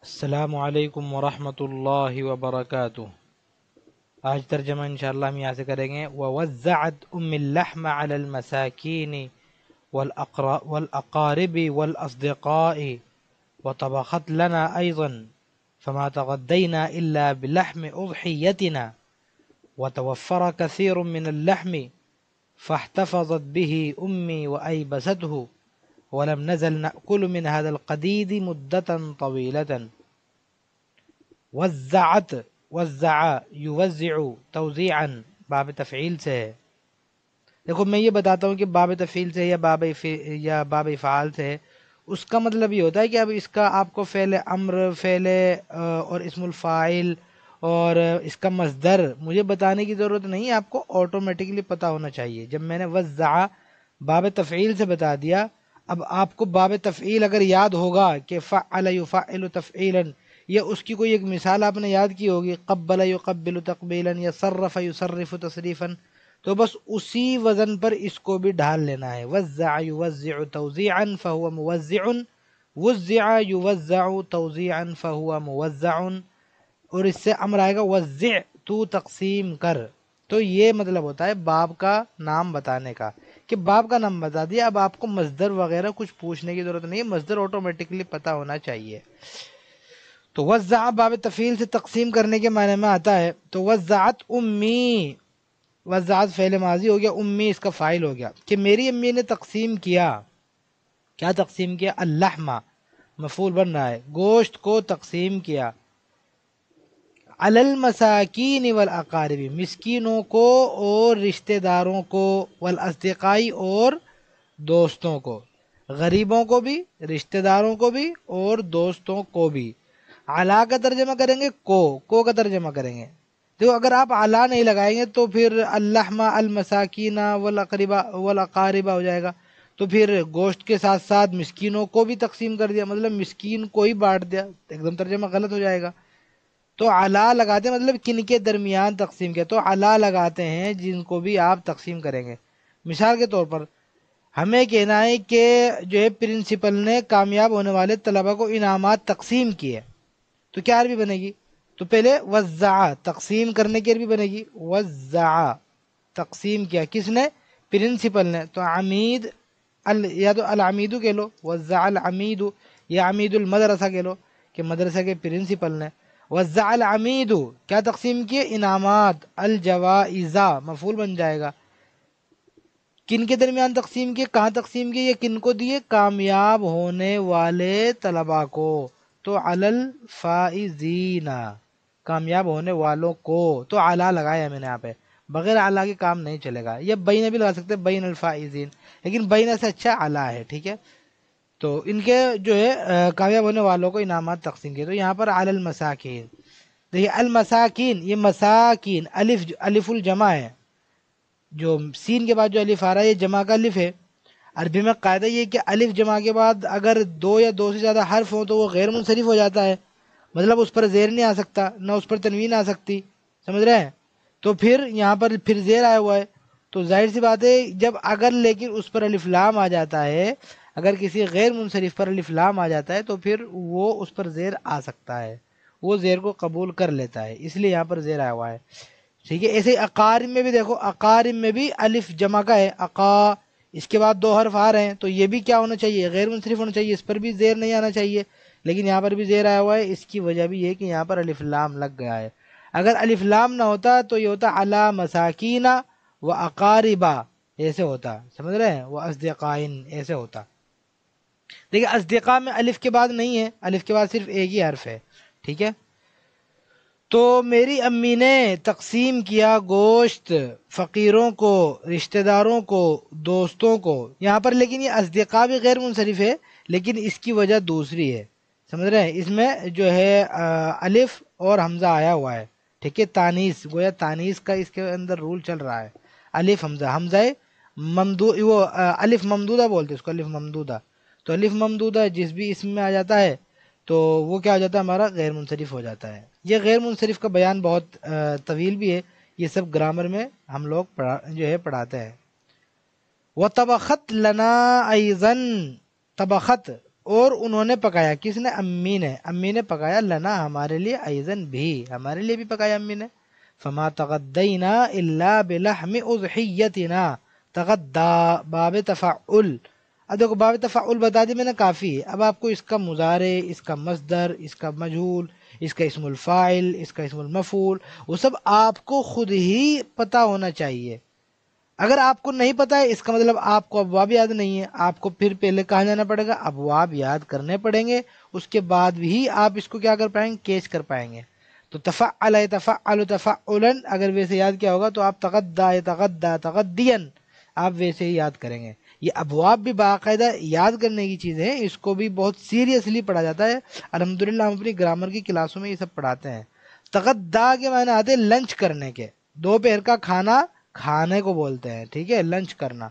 السلام علیکم ورحمۃ اللہ وبرکاتہ۔ آج ترجمہ انشاءاللہ ہم یہاں سے کریں گے۔ وَوَزَّعَتْ أُمِّ اللَّحْمَ عَلَى الْمَسَاكِينِ وَالْأَقَارِبِ وَالْأَصْدِقَاءِ وَطَبَخَتْ لَنَا أَيْضًا فَمَا تَغَدَّيْنَا إِلَّا بِلَحْمِ أُضْحِيَّتِنَا وَتَوَفَّرَ كَثِيرٌ مِّنَ اللَّحْمِ فاحتفظت به أمي وأيبسته ولم نزل نأكل من هذا القديد مدة طويلة۔ وزعت، وزع یوزع توزیعا باب تفعیل سے ہے۔ دیکھو میں یہ بتاتا ہوں کہ باب تفعیل سے یا باب افعال سے ہے، اس کا مطلب یہ ہوتا ہے کہ اب اس کا آپ کو فعل امر، فعل اور اسم الفاعل اور اس کا مصدر مجھے بتانے کی ضرورت نہیں ہے، آپ کو آٹومیٹکلی پتہ ہونا چاہیے۔ جب میں نے وزع باب تفعیل سے بتا دیا، اب آپ کو باب تفعیل اگر یاد ہوگا کہ فعل یفعل تفعیلا، یا اس کی کوئی ایک مثال آپ نے یاد کی ہوگی، قبل یقبل تقبیلا یا صرف یصرف تصریفا، تو بس اسی وزن پر اس کو بھی ڈھال لینا ہے۔ وزع یوزع توزیعا فهو موزع، وزع یوزع توزیعا فهو موزع، اور اس سے امر آئے گا وزع، تو تقسیم کر۔ تو یہ مطلب ہوتا ہے باب کا نام بتانے کا، کہ باب کا نام بتا دیا، اب آپ کو مصدر وغیرہ کچھ پوچھنے کی ضرورت نہیں ہے، مصدر آٹومیٹکلی پتہ ہونا چاہیے۔ تو وزع باب تفعیل سے تقسیم کرنے کے معنی میں آتا ہے۔ تو وزعت امی، وزعت فعل ماضی ہو گیا، امی اس کا فاعل ہو گیا، کہ میری امی نے تقسیم کیا۔ کیا تقسیم کیا؟ اللحمہ مفعول بن رہا ہے، گوشت کو تقسیم کیا، علی المساکین والاقارب، مسکینوں کو اور رشتہ داروں کو، والاصدقاء اور دوستوں کو، غریبوں کو بھی، رشتہ داروں کو بھی اور دوستوں کو بھی۔ علا کا ترجمہ کریں گے، کو کا ترجمہ کریں گے۔ دیکھو اگر آپ علا نہیں لگائیں گے تو پھر اللحمہ المساکین والاقارب ہو جائے گا، تو پھر گوشت کے ساتھ ساتھ مسکینوں کو بھی تقسیم کر دیا، مطلب مسکین کو ہی بانٹ دیا، ایک دم ترجمہ غلط ہو جائے گا۔ تو علا لگاتے ہیں مطلب کن کے درمیان تقسیم کیا، تو علا لگاتے ہیں جن کو بھی آپ تقسیم کریں گے۔ مثال کے طور پر ہمیں کہنا ہے کہ جو ہے پرنسپل نے کامیاب ہونے والے طلبہ کو انعامات تقسیم کیے، تو کیا عربی بنے گی؟ تو پہلے وزع، تقسیم کرنے کی عربی بنے گی وزع، تقسیم کیا کس نے؟ پرنسپل نے۔ تو عمید یا تو العمیدو کہہ لو، وزع العمید، یا عمید المدرسہ کہہ لو کہ مدرسہ کے پرنسپل نے۔ وزع العمید کیا تقسیم کیے؟ انعامات، الجوائز مفعول بن جائے گا، کن کے درمیان تقسیم کیے، کہاں تقسیم کیے، یہ کن کو دیے؟ کامیاب ہونے والے طلباء کو۔ تو علی الفائزین، کامیاب ہونے والوں کو، تو علا لگایا میں نے یہاں پہ، بغیر علا کے کام نہیں چلے گا۔ یہ بین بھی لگا سکتے ہیں، بین الفائزین، لیکن بین سے اچھا علا ہے، ٹھیک ہے۔ تو ان کے جو ہے کامیاب ہونے والوں کو انعامات تقسیم کیے۔ تو یہاں پر علی المساکین، دیکھیے المساکین، یہ مساکین الف الجمع ہے، جو سین کے بعد جو الف آ رہا ہے یہ جمع کا الف ہے۔ عربی میں قاعدہ یہ کہ الف جمع کے بعد اگر دو یا دو سے زیادہ حرف ہوں تو وہ غیر منصرف ہو جاتا ہے، مطلب اس پر زیر نہیں آ سکتا، نہ اس پر تنوین آ سکتی، سمجھ رہے ہیں؟ تو پھر یہاں پر پھر زیر آیا ہوا ہے، تو ظاہر سی بات ہے جب اگر لیکن اس پر الف لام آ جاتا ہے، اگر کسی غیر منصرف پر الف لام آ جاتا ہے تو پھر وہ اس پر زیر آ سکتا ہے، وہ زیر کو قبول کر لیتا ہے، اس لیے یہاں پر زیر آیا ہوا ہے، ٹھیک ہے۔ ایسے اقارب میں بھی دیکھو، اقارب میں بھی الف جمع کا ہے، اقا، اس کے بعد دو حرف آ رہے ہیں تو یہ بھی کیا ہونا چاہیے؟ غیر منصرف ہونا چاہیے، اس پر بھی زیر نہیں آنا چاہیے، لیکن یہاں پر بھی زیر آیا ہوا ہے۔ اس کی وجہ بھی یہ کہ یہاں پر الف لام لگ گیا ہے، اگر الف لام نہ ہوتا تو یہ ہوتا علی مساکین و اقاربا، ایسے ہوتا، سمجھ رہے ہیں؟ وہ اصدقائن ایسے ہوتا۔ دیکھیں اصدقاء میں الف کے بعد نہیں ہے، الف کے بعد صرف ایک ہی حرف ہے، ٹھیک ہے۔ تو میری امی نے تقسیم کیا گوشت فقیروں کو، رشتہ داروں کو، دوستوں کو، یہاں پر لیکن یہ اصدقاء بھی غیر منصرف ہے، لیکن اس کی وجہ دوسری ہے، سمجھ رہے ہیں؟ اس میں جو ہے الف اور حمزہ آیا ہوا ہے، ٹھیک ہے، تانیث، گویا تانیث کا اس کے اندر رول چل رہا ہے، الف حمزہ، حمزہ وہ الف ممدودہ بولتے اس کو، الف ممدودہ، تو الف ممدودہ جس بھی اسم میں آ جاتا ہے تو وہ کیا ہو جاتا ہے؟ ہمارا غیر منصرف ہو جاتا ہے۔ یہ غیر منصرف کا بیان بہت طویل بھی ہے، یہ سب گرامر میں ہم لوگ جو ہے پڑھاتے ہیں۔ وَطَبَخَتْ لَنَا أَيْضًا، طبخت اور انہوں نے پکایا، کس نے؟ امی نے، امی نے پکایا، لنا ہمارے لیے، ایزن بھی ہمارے لیے بھی پکایا امی نے۔ فما تغدینا الا بلحم اضحیتنا، تغدا باب تفعل، اب دیکھو باب تفعل بتا دی میں نے کافی ہے، اب آپ کو اس کا مضارع، اس کا مصدر، اس کا مجہول، اس کا اسم الفاعل، اس کا اسم المفعول، وہ سب آپ کو خود ہی پتا ہونا چاہیے۔ اگر آپ کو نہیں پتا ہے اس کا مطلب آپ کو ابواب یاد نہیں ہے، آپ کو پھر پہلے کہاں جانا پڑے گا؟ ابواب یاد کرنے پڑیں گے، اس کے بعد بھی آپ اس کو کیا کر پائیں گے؟ کیچ کر پائیں گے۔ تو تفعل یتفعل تفعلا اگر ویسے یاد کیا ہوگا تو آپ تغدا یتغدا تغدیا آپ ویسے ہی یاد کریں گے۔ یہ ابواب بھی باقاعدہ یاد کرنے کی چیز ہے، اس کو بھی بہت سیریسلی پڑھا جاتا ہے، الحمدللہ ہم اپنی گرامر کی کلاسوں میں یہ سب پڑھاتے ہیں۔ تغدا کے معنی آتے ہیں لنچ کرنے کے، دوپہر کا کھانا کھانے کو بولتے ہیں، ٹھیک ہے، لنچ کرنا۔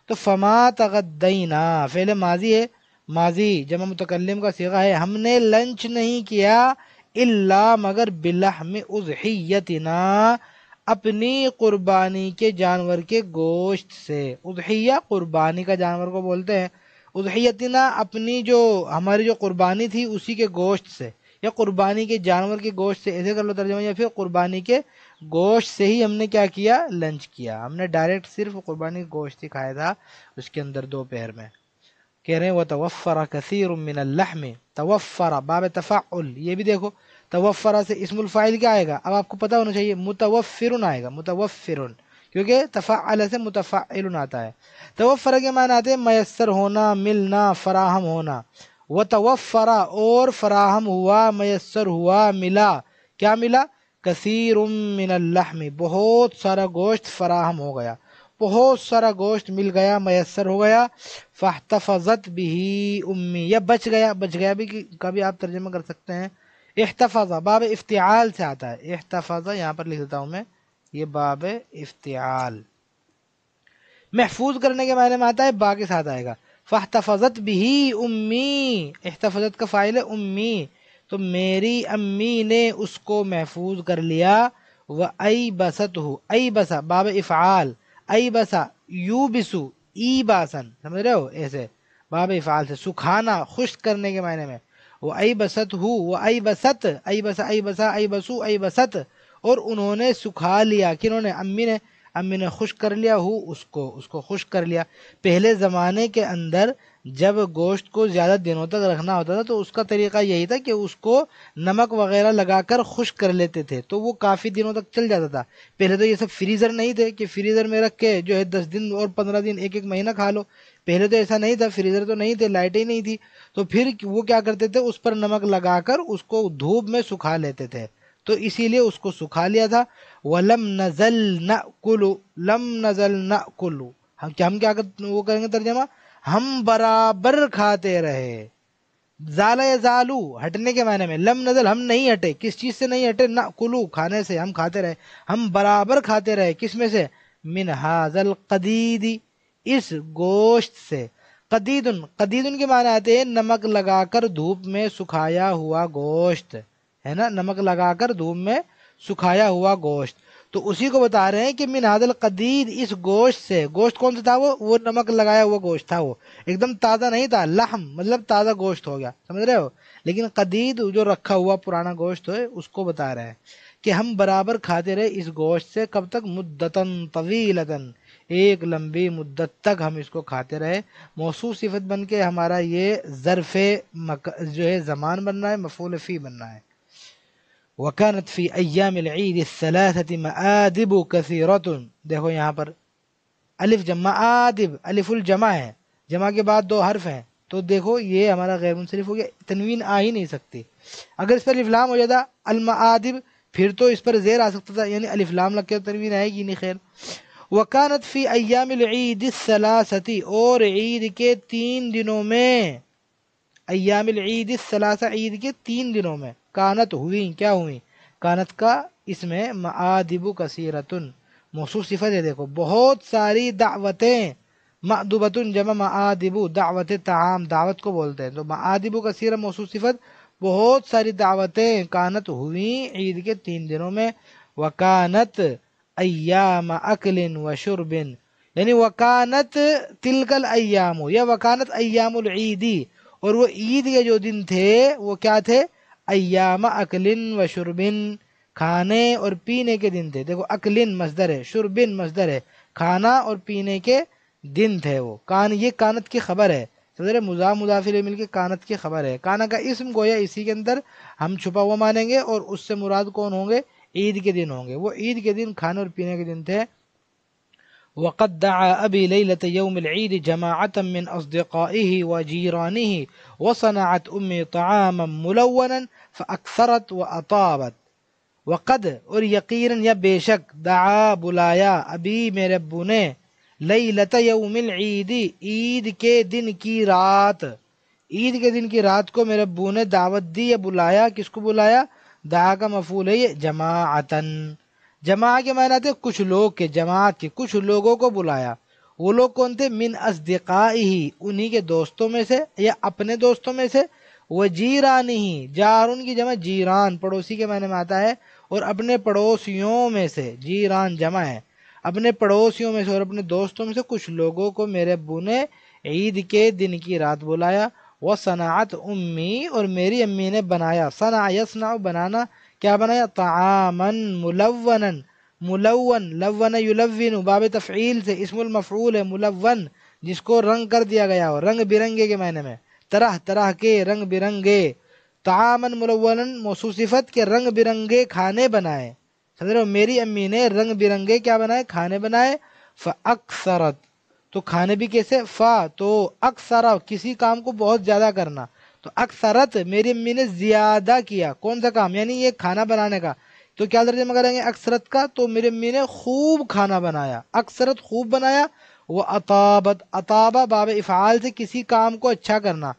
تو فما تغدینا فعل ماضی ہے، ماضی جمع متکلم کا صیغہ ہے، ہم نے لنچ نہیں کیا الا مگر بلحم اضحیتنا اپنی قربانی کے جانور کے گوشت سے۔ اضحیہ قربانی کا جانور کو بولتے ہیں، اضحیتنا اپنی جو ہماری جو قربانی تھی اسی کے گوشت سے، یا قربانی کے جانور کے گوشت سے، ایسے کر لو ترجمہ، یا پھر قربانی کے گوشت سے ہی ہم نے کیا کیا؟ لنچ کیا۔ ہم نے ڈائریکٹ صرف قربانی کا گوشت ہی کھایا تھا اس کے اندر دوپہر میں۔ کہہ رہے ہیں وَتَوَفَّرَ كَثِيرٌ مِّنَ اللَّحْمِ، توفر باب تفعل، یہ بھی دیکھو توفر سے اسم الفاعل کیا آئے گا؟ اب آپ کو پتا ہونا چاہیے متوفر آئے گا، متوفر، کیونکہ تفعل سے متفعل آتا ہے۔ توفر کے معنی آتے ہیں میسر ہونا، ملنا، فراہم ہونا۔ وتوفر اور فراہم ہوا، میسر ہوا، ملا، کیا ملا؟ کثیر من اللحم، بہت سارا گوشت فراہم ہو گیا، بہت سارا گوشت مل گیا، میسر ہو گیا۔ فاحتفظت به امی، یا بچ گیا، بچ گیا بھی کا بھی آپ ترجمہ کر سکتے ہیں۔ احتفظ باب افتعال سے آتا ہے، احتفظ یہاں پر لکھ دیتا ہوں میں، یہ باب افتعال محفوظ کرنے کے معنی میں آتا ہے، با کے ساتھ آئے گا۔ فاحتفظت به امی، احتفظت کا فاعل ہے امی، تو میری امی نے اس کو محفوظ کر لیا۔ وَأَيْبَسَتْهُ، ایبسا باب افعال، ایبسا یوبسو ایباسن، سمجھ رہے ہو؟ ایسے باب افعال سے سکھانا، خشک کرنے کے معنی میں۔ وَأَيْبَسَتْهُ وَأَيْبَسَتْ، ایبسا ایبسا ایبسو ایبست، اور انہوں نے سکھا لیا، کنہوں نے؟ امی نے، امی نے خشک کر لیا ہو اس کو خشک کر لیا۔ پہلے زمانے کے اندر جب گوشت کو زیادہ دنوں تک رکھنا ہوتا تھا تو اس کا طریقہ یہی تھا کہ اس کو نمک وغیرہ لگا کر خشک کر لیتے تھے، تو وہ کافی دنوں تک چل جاتا تھا۔ پہلے تو یہ سب فریزر نہیں تھے کہ فریزر میں رکھ کے جو ہے 10 دن اور 15 دن ایک ایک مہینہ کھا لو، پہلے تو ایسا نہیں تھا، فریزر تو نہیں تھے، لائٹیں ہی نہیں تھی، تو پھر وہ کیا کرتے تھے؟ اس پر نمک لگا کر اس کو دھوپ میں سکھا لیتے تھے، تو اسی لیے اس کو سکھا لیا تھا۔ وَلَمْ نَزَلْ نَأْكُلُ، لَمْ نَزَلْ نَأْكُلُ، ہم کیا وہ کریں گے ترجمہ؟ ہم برابر کھاتے رہے۔ زال یزالو ہٹنے کے معنی میں، لم نزل ہم نہیں ہٹے، کس چیز سے نہیں ہٹے؟ نأکلو کھانے سے، ہم کھاتے رہے، ہم برابر کھاتے رہے، کس میں سے؟ من ھذا القدید، اس گوشت سے۔ قدیدن، قدیدن کے معنی آتے ہیں نمک لگا کر دھوپ میں سکھایا ہوا گوشت، ہے نا، نمک لگا کر دھوپ میں سکھایا ہوا گوشت، تو اسی کو بتا رہے ہیں کہ من ھذا القدید، اس گوشت سے۔ گوشت کون سا تھا؟ وہ نمک لگایا ہوا گوشت تھا، وہ ایک دم تازہ نہیں تھا، لحم مطلب تازہ گوشت ہو گیا، سمجھ رہے ہو؟ لیکن قدید جو رکھا ہوا پرانا گوشت ہے اس کو بتا رہے ہیں کہ ہم برابر کھاتے رہے اس گوشت سے، کب تک؟ مدتن طویلتن، ایک لمبی مدت تک ہم اس کو کھاتے رہے۔ موصوف صفت بن کے ہمارا یہ ظرف جو ہے زمان بننا ہے، مفعول فی بننا ہے۔ وَكَانَتْ فِي أَيَّامِ الْعِيدِ الثَّلَاثَةِ مَآدِبُ كَثِيرَةٌ، دیکھو یہاں پر الف جمع آدب، الف الجمع ہے، جمع کے بعد دو حرف ہیں، تو دیکھو یہ ہمارا غیر منصرف ہو گیا، تنوین آ ہی نہیں سکتی۔ اگر اس پر الف لام ہو جاتا المآدب پھر تو اس پر زیر آ سکتا تھا، یعنی الف لام لگ کے تنوین آئے گی نہیں، خیر۔ وَكَانَتْ فِي أَيَّامِ الْعِيدِ الثَّلَاثَةِ، اور عید کے 3 دنوں میں، ایام العید الثلاثہ، عید کے 3 دنوں میں، کانت ہوئی، کیا ہوئی؟ کانت کا اس میں معادب کثیرتن، موصوف صفت ہے، دیکھو بہت ساری دعوتیں، معدوبتن جمع معادب، دعوت طعام، دعوت کو بولتے ہیں، تو معادب کثیرہ موصوف صفت، بہت ساری دعوتیں کانت ہوئیں عید کے 3 دنوں میں۔ وکانت ایام اکل و شرب، یعنی وکانت تلک الایام، یا وکانت ایام العیدی، اور وہ عید کے جو دن تھے وہ کیا تھے؟ ایام اکلن و شربن، کھانے اور پینے کے دن تھے۔ دیکھو اکلن مصدر ہے، شربن مصدر ہے، کھانا اور پینے کے دن تھے وہ۔ یہ کانت کی خبر ہے، سمجھ رہے؟ مضاف مضاف الیہ مل کے کانت کی خبر ہے۔ کانا کا اسم گویا اسی کے اندر ہم چھپا ہوا مانیں گے، اور اس سے مراد کون ہوں گے؟ عید کے دن ہوں گے۔ وہ عید کے دن کھانے اور پینے کے دن تھے۔ وقد دعا أبي ليلة يوم العيد جماعة من أصدقائه وجيرانه وصنعت أمي طعاما ملونا فأكثرت وأطابت۔ وقد اور یقیناً یا بے شک، دعا بلایا، ابھی میرے ابو نے، لیلۃ یوم العید عید کے دن کی رات، عید کے دن کی رات کو میرے ابو نے دعوت دی یا بلایا۔ کس کو بلایا؟ دعا کا مفعول ہے یہ جماعتن، جماع کے معنی تھے کچھ لوگ کے، جماعت کے کچھ لوگوں کو بلایا۔ وہ لوگ کون تھے؟ من اصدقائہ انہی کے دوستوں میں سے یا اپنے دوستوں میں سے، وجیرانہ جارن کی جمع جیران پڑوسی کے معنی میں آتا ہے، اور اپنے پڑوسیوں میں سے، جیران جمع ہے، اپنے پڑوسیوں میں سے اور اپنے دوستوں میں سے کچھ لوگوں کو میرے ابو نے عید کے دن کی رات بلایا۔ وصنعت امی اور میری امی نے بنایا، صنع یصنع بنانا، کیا بنایا؟ طعاما ملونا، ملون لون یلون باب تفعیل سے اسم المفعول ہے ملون، جس کو رنگ کر دیا گیا ہو، رنگ برنگے کے معنی میں، طرح طرح کے، رنگ برنگے۔ طعامن ملون موصوف صفت کے رنگ برنگے کھانے بنائے، سمجھ رہے ہو؟ میری امی نے رنگ برنگے کیا بنائے؟ کھانے بنائے۔ فاکثرت تو کھانے بھی کیسے؟ فا تو اکثر کسی کام کو بہت زیادہ کرنا، تو اکثرت میری امی نے زیادہ کیا، کون سا کام؟ یعنی یہ کھانا بنانے کا، تو کیا ترجمہ کریں گے اکثرت کا؟ تو میری امی نے خوب کھانا بنایا، اکثرت خوب بنایا۔ وہ اطابت، اطابہ باب افعال سے کسی کام کو اچھا کرنا،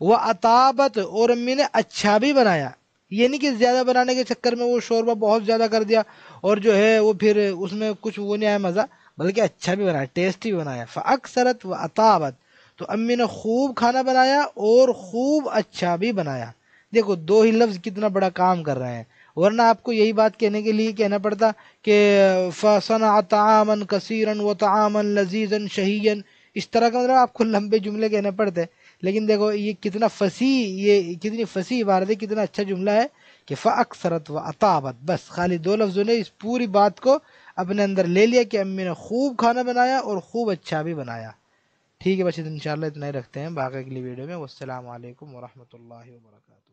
وہ اطابت اور امی نے اچھا بھی بنایا، یہ نہیں کہ زیادہ بنانے کے چکر میں وہ شوربہ بہت زیادہ کر دیا اور جو ہے وہ پھر اس میں کچھ وہ نہیں آیا مزہ، بلکہ اچھا بھی بنایا، ٹیسٹی بھی بنایا۔ فاکثرت و اطابت تو امی نے خوب کھانا بنایا اور خوب اچھا بھی بنایا۔ دیکھو دو ہی لفظ کتنا بڑا کام کر رہے ہیں، ورنہ آپ کو یہی بات کہنے کے لیے کہنا پڑتا کہ فصنع طعاما کثیرا وطعاما لذیذا شہیا، اس طرح کا مطلب آپ کو لمبے جملے کہنے پڑتے۔ لیکن دیکھو یہ کتنا فصیح، یہ کتنی فصیح عبارت ہے، کتنا اچھا جملہ ہے کہ فاکثرت و اطابت، بس خالی دو لفظوں نے اس پوری بات کو اپنے اندر لے لیا کہ امی نے خوب کھانا بنایا اور خوب اچھا بھی بنایا۔ ٹھیک ہے بس انشاءاللہ اتنا ہی رکھتے ہیں، باقی اگلی ویڈیو میں۔ والسلام علیکم ورحمۃ اللہ وبرکاتہ۔